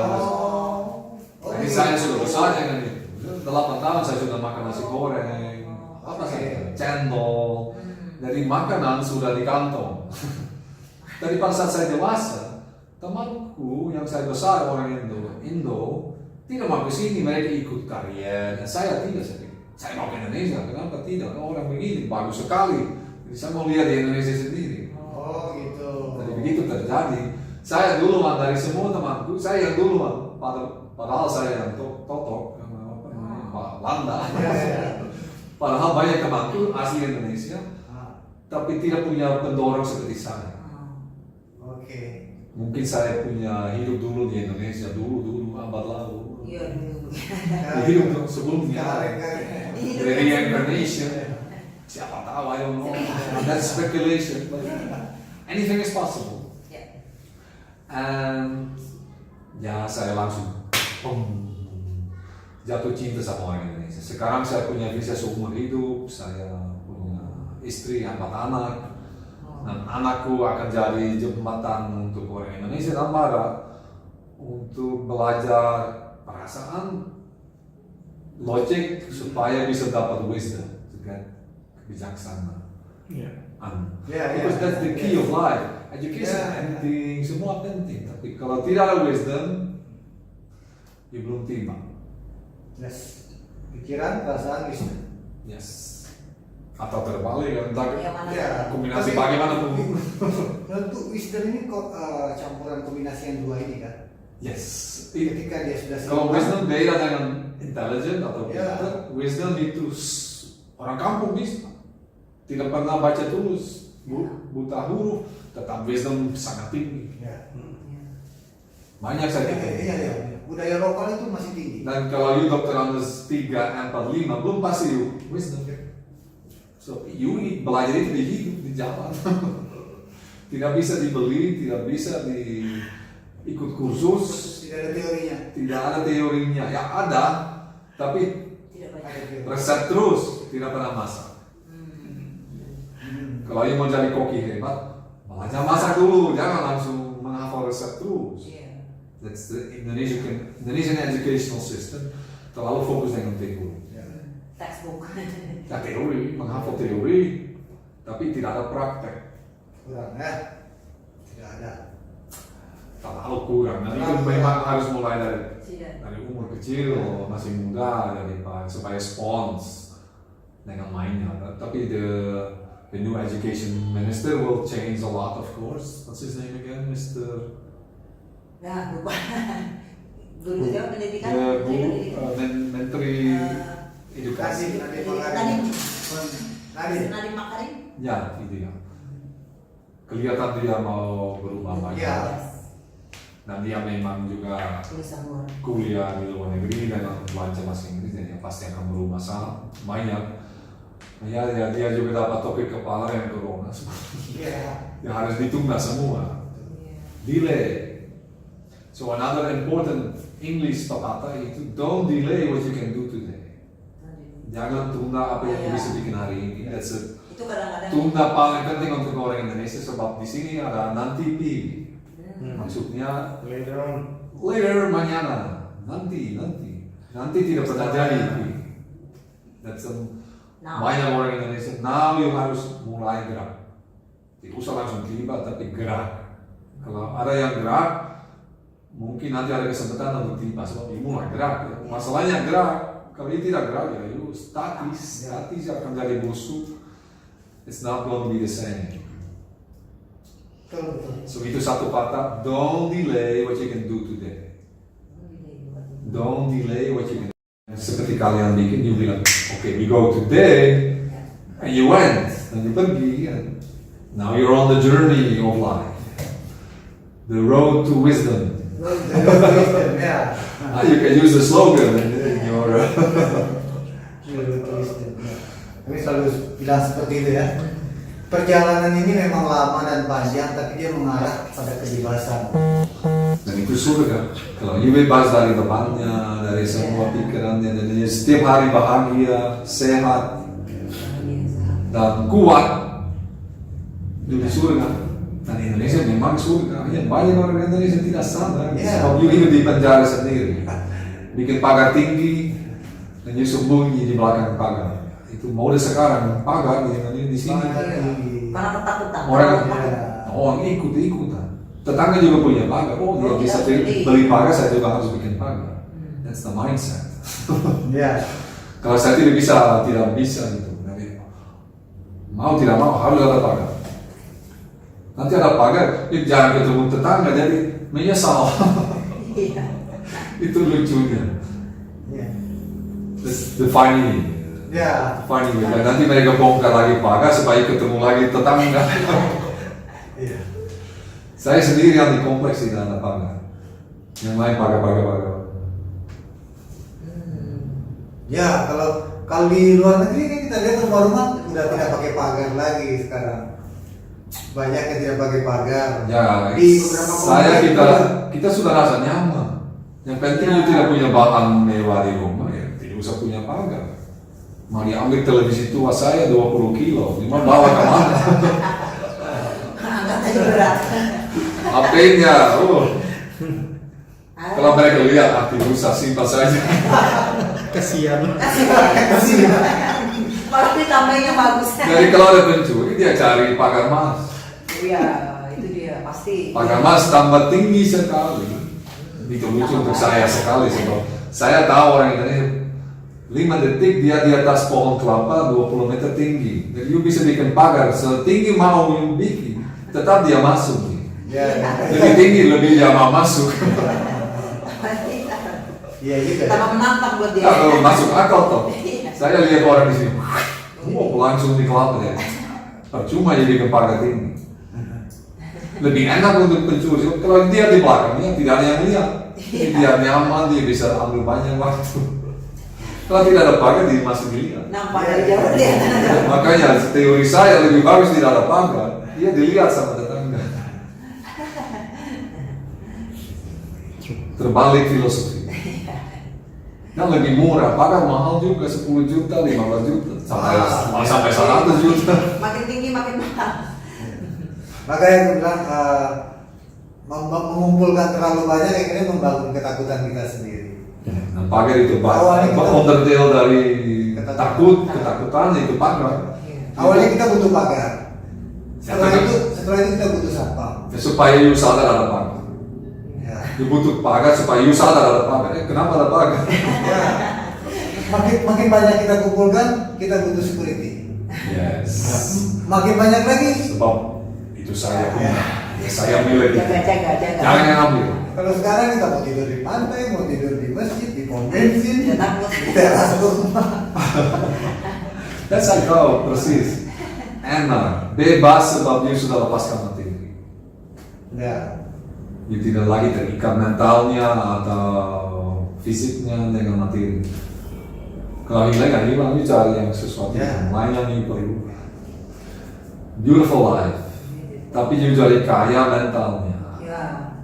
Jadi saya sudah besar dengan itu. 8 tahun saya sudah makan nasi goreng, apa sih, cendol. Jadi makanan sudah di kantong. Dari pada saat saya dewasa, temanku yang saya besar orang Indo tidak mau ke sini, mereka ikut karier. Dan saya tidak, saya mau ke Indonesia. Kenapa tidak? Orang begini bagus sekali. Jadi saya mau lihat di Indonesia sendiri. Oh gitu. Jadi begitu terjadi. Saya duluan dari semua temanku, saya yang duluan. Padahal saya yang totok, Belanda. Padahal banyak temanku asli Indonesia, tapi tidak punya pendorong seperti saya. Oke. Mungkin saya punya hidup dulu di Indonesia, dulu abad lalu. Iya dulu. Hidup sebelumnya. Hidup Reincarnation. Siapa tahu, I don't know. That's speculation. But anything is possible. Ya. And ya saya langsung jatuh cinta sama orang Indonesia. Sekarang saya punya visa seumur hidup, saya punya istri, 4 anak, dan anakku akan jadi jembatan untuk orang Indonesia dan Barat untuk belajar perasaan, logik supaya bisa dapat wisdom, juga kebijaksanaan. Because that's the key of life. Education penting, semua penting. Tapi kalau tidak ada wisdom, you belum tiba. Yes. Pikiran, perasaan, wisdom. Yes. Atau terbalik, entah Yang mana? Ya. kombinasi Tapi- bagaimana pun. Untuk wisdom ini kok campuran kombinasi yang dua ini kan? Yes. Ketika dia sudah Kalau wisdom beda dengan intelligent atau Ya. pintar, wisdom itu orang kampung bisa. Tidak pernah baca tulis, buta huruf, tetap wisdom sangat tinggi. Ya. Banyak saya Iya. Budaya lokal itu masih tinggi. Dan kalau you Dr. Andes 3, 4, 5, belum pasti you wisdom. So you belajar itu di hidup, di jalan. Tidak bisa dibeli, tidak bisa ikut kursus, Tidak ada teorinya. tidak ada teorinya. Ya ada, tapi Tidak Ada banyak. teori. resep terus, tidak pernah masak. Kalau you mau jadi koki hebat, belajar masak dulu, jangan langsung menghafal resep terus. Iya. That's the Indonesian educational system. Terlalu fokus dengan teori. Textbook. Ya teori, menghafal teori, tapi tidak ada praktek. Kurang ya. Tidak ada. terlalu kurang. Nah itu memang harus mulai dari Iya. umur kecil, masih muda, supaya spons dengan mainnya. Tapi the new education minister will change a lot, of course. What's his name again, Mr. Nah, lupa. Guru siapa pendidikan? Menteri Edukasi. Nadiem Makarim. Ya, itu ya. Kelihatan dia mau berubah banyak. Ya. Dan dia memang juga Tulisan luar. kuliah di luar negeri dan belajar bahasa Inggris, dan yang pasti akan berubah sangat banyak. Ya, dia juga dapat topik kepala yang corona. Yang harus ditunda semua. Delay. So another important English kata itu, don't delay what you can do today. Jangan tunda apa yang bisa bikin hari ini. That's it. Itu kadang-kadang. Tunda paling penting untuk orang Indonesia, sebab di sini ada nanti pi. Maksudnya Later on. later, mañana, nanti tidak pernah jadi. That's Now. banyak orang Indonesia. Now you harus mulai gerak. Tidak usah langsung tiba, tapi gerak. Kalau ada yang gerak, mungkin nanti ada kesempatan untuk tiba, sebab you mulai gerak. Masalahnya gerak. Kalau you tidak gerak, ya you statis akan jadi busuk. It's not going to be the same. So itu satu kata, don't delay what you can do today. Don't delay what you can do. Seperti kalian bikin, you bilang, okay, we go today, and you went, and you pergi, and now you're on the journey of life. The road to wisdom. Ya. You can use the slogan in your... Kami selalu bilang seperti itu ya. Perjalanan ini memang lama dan panjang, tapi dia mengarah pada kebebasan. Dan itu surga. Kalau you bebas dari bebannya, dari semua pikirannya, dan you setiap hari bahagia, sehat, dan kuat, itu surga. Dan Indonesia memang surga. Ya, banyak orang Indonesia tidak sadar. Sebab you hidup di penjara sendiri, bikin pagar tinggi, dan you sembunyi di belakang pagar. Itu mode sekarang, pagar di sini. Karena ketakutan. Orang ikut-ikutan. Tetangga juga punya pagar. Oh, dia bisa beli pagar, saya juga harus bikin pagar. That's the mindset. Ya. Kalau saya tidak bisa gitu. Jadi, mau tidak mau harus ada pagar. Nanti ada pagar, jangan ketemu tetangga, jadi menyesal. Iya. Itu lucunya. Ya. The funny. Ya. Funny. Dan nanti mereka bongkar lagi pagar supaya ketemu lagi tetangga. Iya. Saya sendiri yang di kompleks tidak ada pagar. Yang lain pagar. Ya, kalau di luar negeri kan kita lihat rumah-rumah udah tidak pakai pagar lagi sekarang. Banyak yang tidak pakai pagar. Ya, Di beberapa kita sudah rasa nyaman. Yang penting you tidak punya bahan mewah di rumah, ya tidak usah punya pagar. Mau diambil televisi tua saya 20 kilo, cuma bawa kemana? Angkat aja berat. HP-nya, kalau mereka lihat hati rusak, simpan saja. Kasihan. Malah ditambahinnya bagus. Jadi kalau ada pencuri, dia cari pagar emas. Iya, itu dia pasti. Pagar emas tambah tinggi sekali. Itu lucu untuk saya sekali, sebab saya tahu orang Indonesia 5 detik dia di atas pohon kelapa 20 meter tinggi. Jadi you bisa bikin pagar setinggi mau you bikin, tetap dia masuk. Ya. Lebih tinggi, lebih dia mau masuk. Iya juga. Tambah menantang buat dia. Kalau masuk akal toh. Saya lihat orang di sini, langsung di kelapa ya. Percuma jadi bikin pagar tinggi. Lebih enak untuk pencuri. Kalau dia di belakangnya tidak ada yang lihat. Dia nyaman, dia bisa ambil banyak waktu. Kalau tidak ada pagar, dia masih dilihat. Nampak dari jauh dia. Makanya teori saya lebih bagus tidak ada pagar. Dia dilihat sama tetangga. Terbalik filosofi. Yang lebih murah, pagar mahal juga 10 juta, 15 juta, sampai 100 juta. Makin tinggi makin mahal. Makanya aku bilang mengumpulkan terlalu banyak akhirnya membangun ketakutan kita sendiri. Nah, pagar itu Awalnya kita- onderdel dari Ketakutan. ketakutan itu pagar. Awalnya kita butuh pagar. Setelah Ya, itu kita butuh satpam. Supaya you sadar ada pagar. You butuh pagar supaya you sadar ada pagar. Kenapa ada pagar? Ya. Makin banyak kita kumpulkan, kita butuh security. Yes. Makin banyak lagi. Sebab itu saya punya. Saya milik. Jaga. Jangan yang ambil. Kalau sekarang kita mau tidur di pantai, mau tidur di masjid, di pom bensin, Ya takut. di teras rumah. Dan saya tahu persis. Enak, bebas sebab you sudah lepaskan materi. Ya. You tidak lagi terikat mentalnya atau fisiknya dengan materi. Kalau hilang, you cari yang sesuatu yang lain yang you perlu. Beautiful life. Tapi you jadi kaya mentalnya. Ya,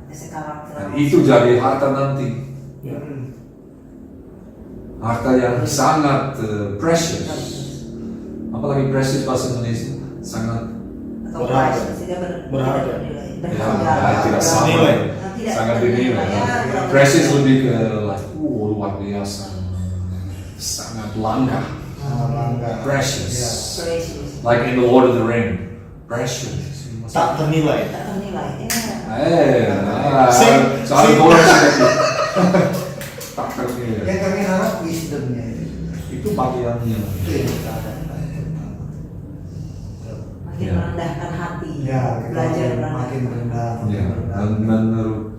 sekarang Dan itu jadi harta nanti. Harta yang sangat precious. Apalagi precious bahasa Indonesia. Sangat atau Berharga. price, maksudnya Berharga. tidak sama. Dinilai. Sangat dinilai. Ya, Precious lebih ke luar biasa. Sangat langka. Precious. precious. Like in the Lord of the Ring. Precious. Tak ternilai. Tak ternilai. Soal boros lagi. Tak ternilai. Yang kami harap wisdomnya itu. Itu bagiannya. Itu yang kita harapkan. Makin Ya. merendahkan hati. Ya, kita Belajar makin rendah. Ya, dan menurut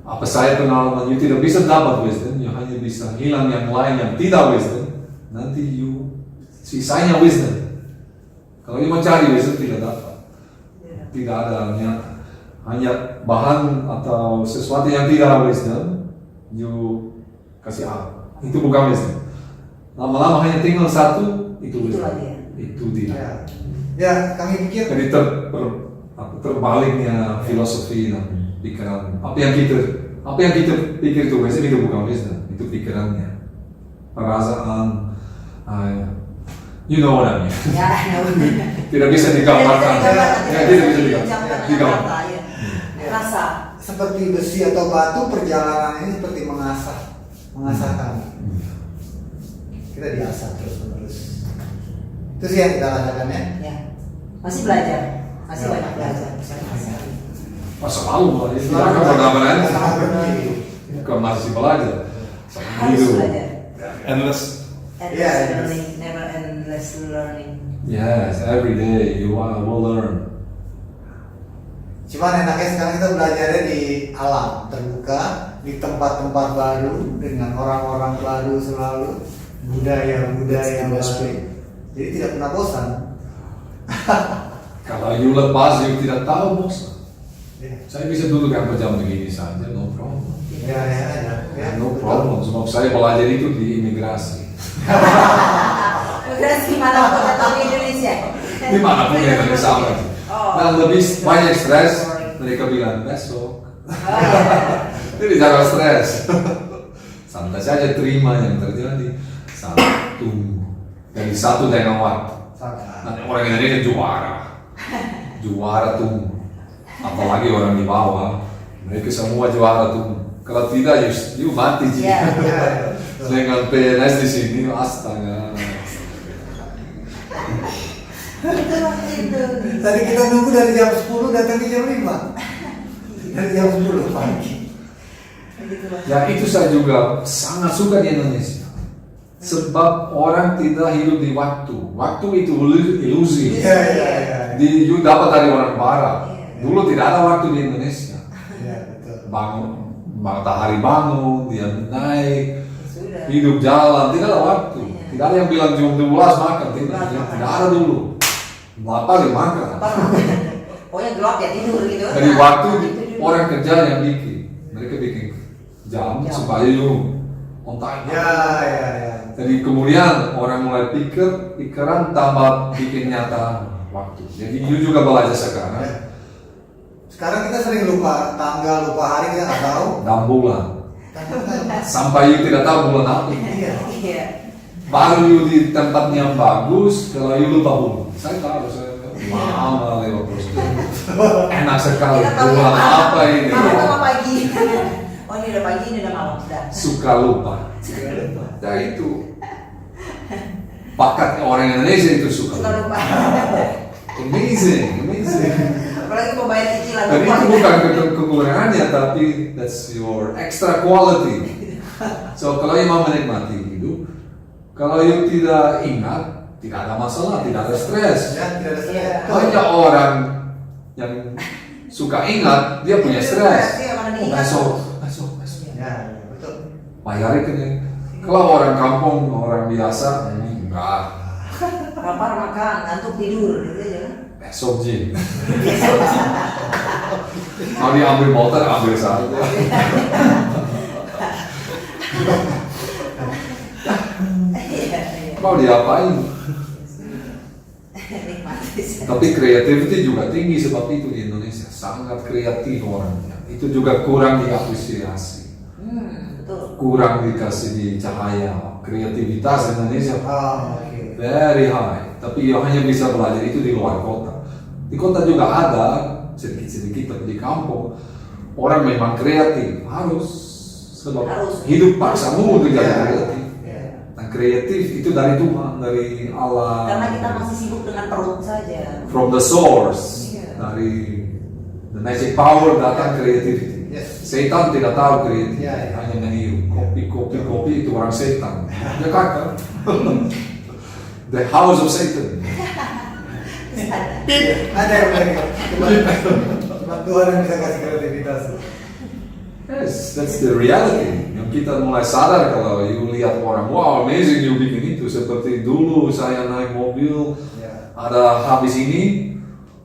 apa saya pengalaman, you tidak bisa dapat wisdom, you hanya bisa hilang yang lain yang tidak wisdom. Nanti you sisanya wisdom. Kalau you mencari wisdom tidak dapat. Ya. Tidak ada hanya bahan atau sesuatu yang tidak wisdom, you kasih apa? Itu bukan wisdom. Lama-lama hanya tinggal satu, itu Itu wisdom. lagi ya. Itu dia. Ya. Ya, kami pikir Jadi terbaliknya filosofi dan pikiran. Apa yang kita pikir itu wisdom, itu bukan wisdom, itu pikirannya, perasaan. You know what I mean. Ya, Tidak bisa digambarkan. Ya, tidak bisa digambarkan. digambarkan. Ya. Rasa. seperti besi atau batu, perjalanan ini seperti mengasah kami. Kita diasah terus-menerus. Itu sih yang kita rasakan ya. Ya. Masih belajar. Masih banyak belajar. Masa lalu, ini kan perkembangan. Sangat berhenti. Bukan masih belajar. Harus Hidup. belajar. Endless. Endless Yeah, yes. learning, never endless learning. Yes, every day you will learn. Cuman enaknya sekarang kita belajarnya di alam terbuka, di tempat-tempat baru dengan orang-orang baru selalu, budaya-budaya baru. Jadi tidak pernah bosan. Kalau you lepas, you tidak tahu bosan. Ya, Saya bisa duduk yang jam begini saja, no problem. ya. No problem, sebab saya belajar itu di imigrasi. Migrasi mana kota tahu di Indonesia? Di mana pun yang sama. Oh. Dan lebih banyak stres, mereka bilang besok. Oh, iya. Jadi jangan stres. Santai saja terima yang terjadi. Satu dari satu dengan waktu. Nanti orang Indonesia juara tunggu. Apalagi orang di bawah, mereka semua juara tunggu. Kalau tidak, you mati sih. Iya. Dengan PNS di sini, astaga. Itulah itu. Tadi kita nunggu dari jam 10 datang ke jam 5. Dari jam 10 pagi. Begitulah. Ya itu saya juga sangat suka di Indonesia. Sebab orang tidak hidup di waktu. Waktu itu ilusi. Iya. You dapat dari orang barat. Iya. Dulu tidak ada waktu di Indonesia. Iya, betul. Bangun, matahari bangun, dia naik, Sudah. hidup jalan, tidak ada waktu. Iya. Tidak ada yang bilang jam 12 makan, tidak ada dulu. Apa dia makan? Apa? Pokoknya gelap ya tidur gitu. Dari Nah, waktu itu juga. orang kerja yang bikin, mereka bikin jam Jam. supaya you on time. Ya. Jadi kemudian orang mulai pikiran tambah bikin nyata waktu. Jadi you juga belajar sekarang. Ya. Sekarang kita sering lupa tanggal, lupa hari, kita nggak tahu. Dan bulan. Sampai you tidak tahu bulan apa. Iya. Iya. Baru you di tempat yang bagus, kalau you lupa bulan. Saya tahu, saya lama lewat terus. Enak sekali. Kita tahu Bulan malam. apa ini? Malam sama pagi. Oh ini udah pagi, ini udah malam sudah. Suka lupa. Ya itu. Bakat orang Indonesia itu suka Suka lupa. lupa. Amazing. Apalagi mau bayar cicilan. Dan itu bukan kekurangannya, tapi that's your extra quality. So kalau you mau menikmati hidup, kalau you tidak ingat, tidak ada masalah, tidak ada stres. Ya, tidak ada stres. Iya. Banyak orang yang suka ingat, dia punya stres. Iya, karena Oh, diingat. besok. Ya, betul. Bayar rekening. Kalau orang kampung, orang biasa, enggak. Lapar makan, ngantuk tidur, gitu aja kan. Besok Jin. Mau diambil motor, ambil saja. Iya, iya. Mau diapain? Nikmati saja. Tapi creativity juga tinggi sebab itu di Indonesia sangat kreatif orangnya. Itu juga kurang diapresiasi, Betul. kurang dikasih di cahaya. Kreativitas Indonesia Oh, oke. very high. Tapi yang hanya bisa belajar itu di luar kota. Di kota juga ada sedikit-sedikit, tapi di kampung orang memang kreatif harus sebab Harus. hidup paksamu untuk jadi Ya. kreatif. Ya. Dan kreatif itu dari Tuhan, dari Allah. Karena kita masih sibuk dengan perut saja. From the source, Iya. dari the magic power datang creativity. Yes. Setan tidak tahu kreatif, Iya, iya. hanya meniru. Kopi itu orang setan. Ya kakak. The house of Satan. Ada yang mereka. Cuma Tuhan yang bisa kasih kreativitas. Yes, that's the reality. Yang kita mulai sadar kalau you lihat orang, wow, amazing you bikin itu. Seperti dulu saya naik mobil, Ya. ada habis ini,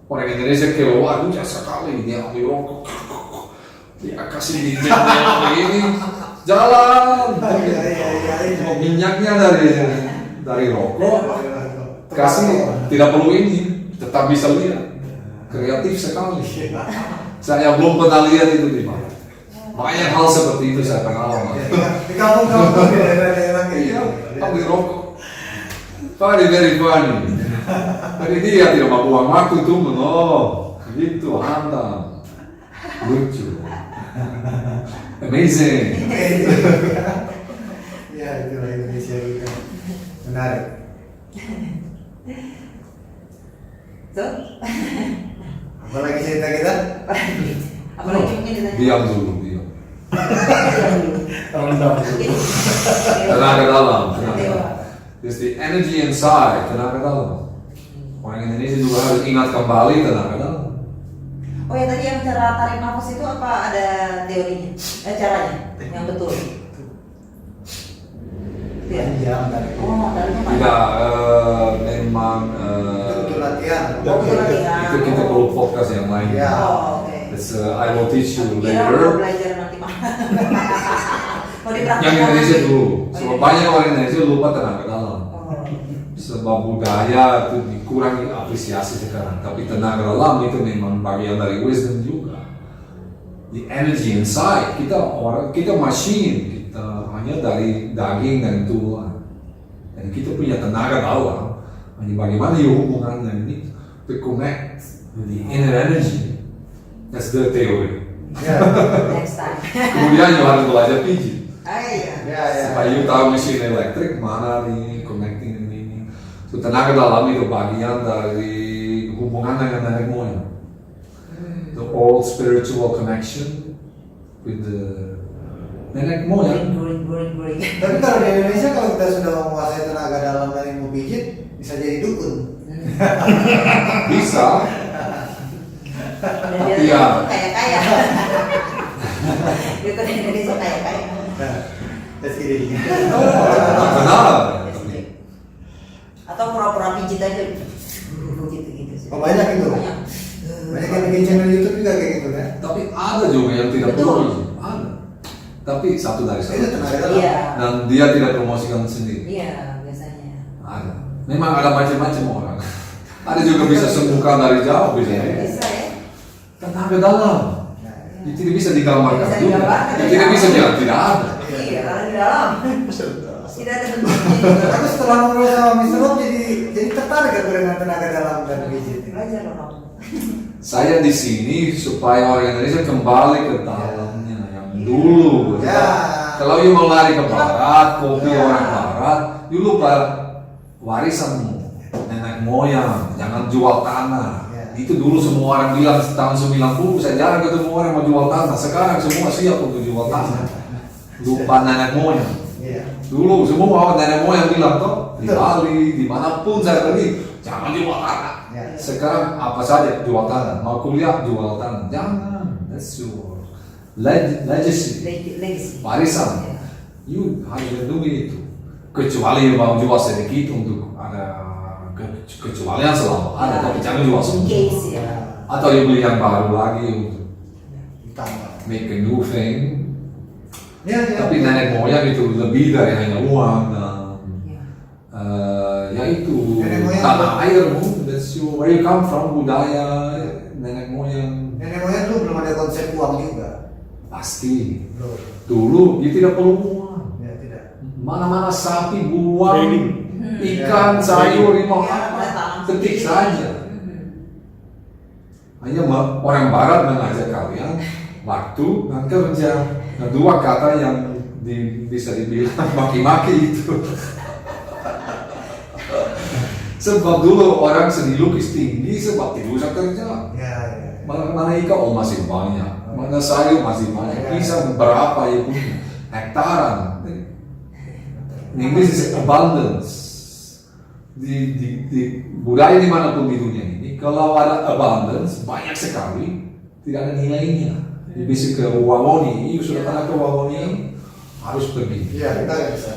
orang Indonesia keluar, jasa sekali, dia ambil rokok, dia kasih minyaknya begini, jalan. Iya. Minyaknya dari rokok, kasih tidak perlu ini, tetap bisa lihat. Kreatif sekali. Saya belum pernah lihat itu di mana. Banyak hal seperti itu saya pengalaman. Di kampung-kampung di daerah-daerah kayak Iya, gitu. ambil rokok. Very funny. Tapi dia tidak mau buang waktu tuh, oh, gitu, hantam, lucu, amazing. Ya, itulah Indonesia kita. Menarik. Tuh. Apalagi cerita kita? Apalagi mungkin ditanya. Diam dulu, diam. Rendam. Mungkin. Tenaga dalam. Dewa. It's the energy inside, tenaga dalam. Orang Indonesia juga harus ingat kembali tenaga dalam. Oh ya, tadi yang cara tarik nafas itu apa ada teorinya? Caranya yang betul. Tidak. Panjang tadi. Oh, tariknya mana? Tidak, memang Itu betul latihan. Oh, betul latihan. itu kita perlu podcast yang lain. Ya. Oh, oke. It's, I will teach you Kira mau later. belajar nanti mah. Mau dipraktekkan Yang Indonesia nanti. dulu. Oh, Sebab iya. banyak orang Indonesia lupa tenaga dalam. Oh. Sebab budaya itu dikurangi apresiasi sekarang. Tapi tenaga dalam itu memang bagian dari wisdom juga. The energy inside kita machine, kita hanya dari daging dan tulang. Dan kita punya tenaga dalam. Hanya bagaimana ya hubungannya ini to connect with the inner energy. That's the theory. Ya. Next time. Kemudian you harus belajar pijit. Ah iya. Ya, ya. Supaya you tahu mesin elektrik mana nih connecting ini. So, tenaga dalam itu bagian dari hubungan dengan nenek moyang. The old spiritual connection with the nenek moyang. Guring. Tapi kalau di Indonesia kalau kita sudah menguasai tenaga dalam dan ilmu pijit, bisa jadi dukun. Bisa. Dan Tapi dia ya. kaya. Dia kan Indonesia kaya. That's kidding. Tak kenal. Atau pura-pura pijit aja. Gitu sih. Oh, banyak itu? Banyak. Banyak yang bikin channel YouTube juga kayak gitu kan? Tapi ada juga yang tidak Betul. promosi. Ada. Tapi satu dari Itu satu. tenaga dalam. Iya. Dan dia tidak promosikan sendiri. Iya, biasanya. Ada. Memang ada macam-macam orang. Ada juga bisa sembuhkan dari jauh bisa. Bisa ya. Tenaga dalam. Nah, Itu tidak bisa digambarkan Bisa juga. digambarkan, Itu tidak bisa bilang tidak ada. Iya, karena di dalam tidak ada bentuknya. Tapi setelah ngobrol sama Mr. Rob jadi tertarik aku dengan tenaga dalam dan pijit. Belajar loh kamu. Saya di sini supaya orang Indonesia kembali ke dalamnya yang dulu. Ya. Kalau you mau lari ke barat, kopi Ya. orang barat, you lupa warisanmu, nenek moyang, jangan jual tanah. Ya. Itu dulu semua orang bilang tahun 90 saya jarang ketemu orang mau jual tanah. Sekarang semua siap untuk jual tanah. Lupa nenek moyang. Iya. Dulu semua nenek moyang bilang toh di Betul. Bali, dimanapun saya pergi, jangan jual tanah. Ya. Sekarang apa saja jual tanah, mau kuliah jual tanah, jangan. That's your legacy, Legacy. warisan. Ya. You harus lindungi itu. Kecuali mau jual sedikit untuk ada kecualian selalu ada, tapi jangan jual In semua. case ya. Atau you beli yang baru lagi untuk Ditambah. make a new thing. Ya, ya. Tapi nenek moyang itu lebih dari hanya uang dan Ya. yaitu Nenek moyang tanah airmu, that's your, where you come from, budaya nenek moyang. Nenek moyang dulu belum ada konsep uang juga. Pasti Belum. dulu dia tidak perlu uang. Ya, tidak. Mana-mana sapi buang, Trading. ikan, sayur, mau Ya, apa, tanam ketik sendiri. saja. Hanya orang barat mengajak kalian waktu dan kerja. Nah, dua kata yang bisa dibilang maki-maki itu. Sebab dulu orang seni lukis tinggi sebab tidak usah kerja. Ya, ya. Mana ikan oh masih banyak, mana sayur masih banyak, bisa berapa ya punya hektaran. In English is abundance. Di budaya dimanapun di dunia ini, kalau ada abundance banyak sekali, tidak ada nilainya. Bisa ke Wawoni, sudah pernah ke Wawoni, harus pergi. Iya, kita bisa.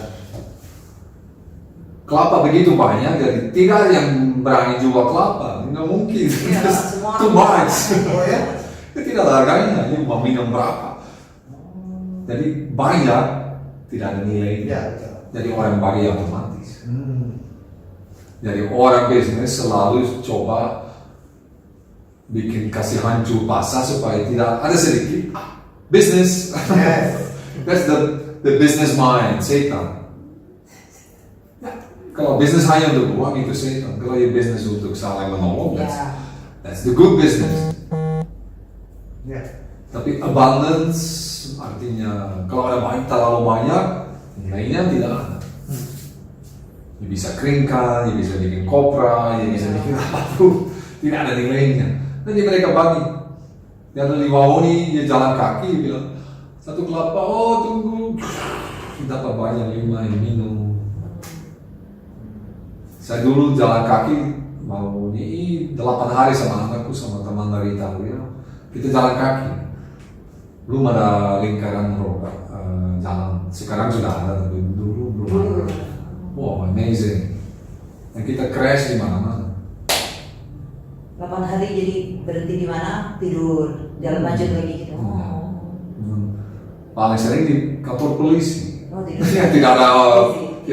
Kelapa begitu banyak, jadi tidak ada yang berani jual kelapa, nggak mungkin. Iya, semua Too orang- much. Oh ya? Itu tidak ada harganya, ini mau minum berapa. Jadi banyak, tidak ada nilainya. Iya, betul. Jadi orang bagi otomatis. Hmm. Jadi orang bisnis selalu coba bikin kasih hancur pasar supaya tidak ada sedikit bisnis. Yes. That's the business mind, setan. Kalau bisnis hanya untuk uang itu setan. Kalau ya bisnis untuk saling menolong, Ya. that's the good business. Ya. Tapi abundance artinya kalau ada banyak terlalu banyak nilainya tidak ada. Ya bisa keringkan, ya bisa bikin kopra, ya bisa bikin apapun, tidak ada nilainya. Nanti mereka bagi. Dia ada di Wawoni, dia jalan kaki, dia bilang satu kelapa, oh tunggu, dapat banyak 5 yang minum. Saya dulu jalan kaki mau ini 8 hari sama anakku sama teman dari Italia. Kita jalan kaki. Belum ada lingkaran roda jalan. Sekarang sudah ada tapi dulu belum ada. Wow, amazing. Dan kita crash di mana-mana. 8 hari jadi berhenti di mana? Tidur. Jalan lanjut lagi gitu. Oh. Paling sering di kantor polisi. Oh, tidur. Ya, tidak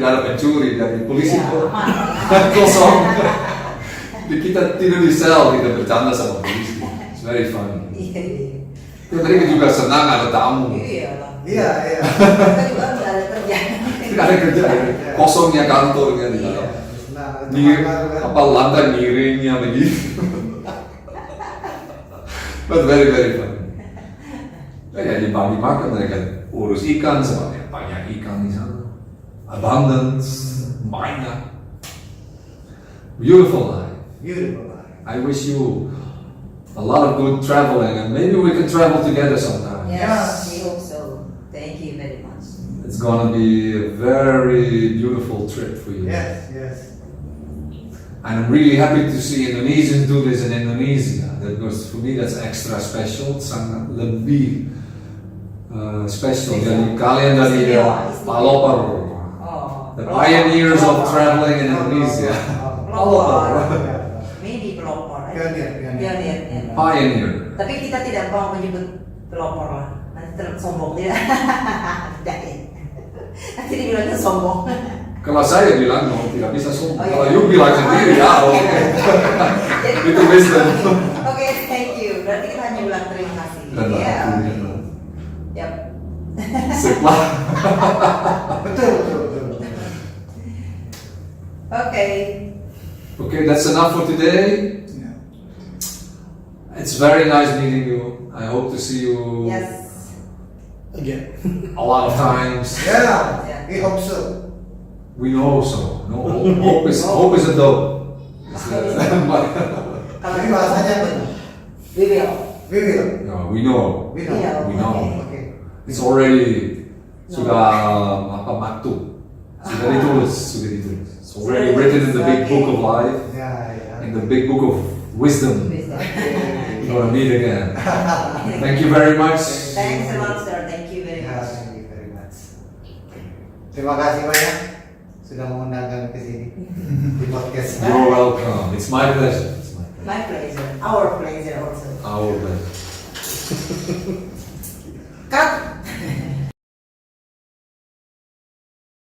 ada pencuri dari polisi Ya, kok. aman. Kosong. Jadi kita tidur di sel, kita bercanda sama polisi. It's very funny. Iya, iya. Ya, mereka juga senang ada tamu. Iya lah. Iya, iya. Kita juga nggak ada kerja. Tidak ada kerja, kosongnya kantornya di dalam. Nah, Mir, teman baru kan? apa lantai miringnya begitu. But very funny. Ya dibagi makan mereka urus ikan sebanyak banyak ikan di sana. Abundance banyak. Beautiful life. Beautiful. I wish you a lot of good traveling and maybe we can travel together sometime. Yes, we hope so. Thank you very much. It's gonna be a very beautiful trip for you. Yes, yes. And I'm really happy to see Indonesians do this in Indonesia. Because for me that's extra special, sangat lebih special. Jadi kalian dari Palopar, Oh, the pioneers of traveling in Oh, Indonesia. Pelopor. Ya. Maybe pelopor. Pionir, pionir. Pionir, ya. Pioneer. Tapi kita tidak mau menyebut pelopor lah. Nanti sombong tidak. Tidak ya. Nanti dibilangnya sombong. Kalau saya bilang no, tidak bisa sombong. Oh, iya. Kalau you bilang sendiri ya oke. Jadi Itu wisdom. Oke, thank you. Berarti kita hanya bilang terima kasih. Dan Ya. aku Yap. setelah Betul, betul, betul. Oke. okay, that's enough for today. Ya. It's very nice meeting you. I hope to see you Yes. Again. a lot of times. Yeah, Yeah. we hope so. We know so. No, hope is a dope. It's, Kalau Jadi bahasanya apa tuh? we will. We will. Ya, we know. We know. Iya. We know. Oke. It's already No. sudah apa maktub. Sudah ditulis. It's already written in the big book of life, Ya, ya. in the big book of wisdom. Wisdom. You're gonna meet again. Thank you very much. Thanks a lot, sir. Thank you very Ya, much. thank you very much. Terima kasih banyak sudah mengundang kami ke sini di podcast. You're welcome. It's my pleasure. It's my pleasure. My pleasure. Our pleasure also. Our pleasure.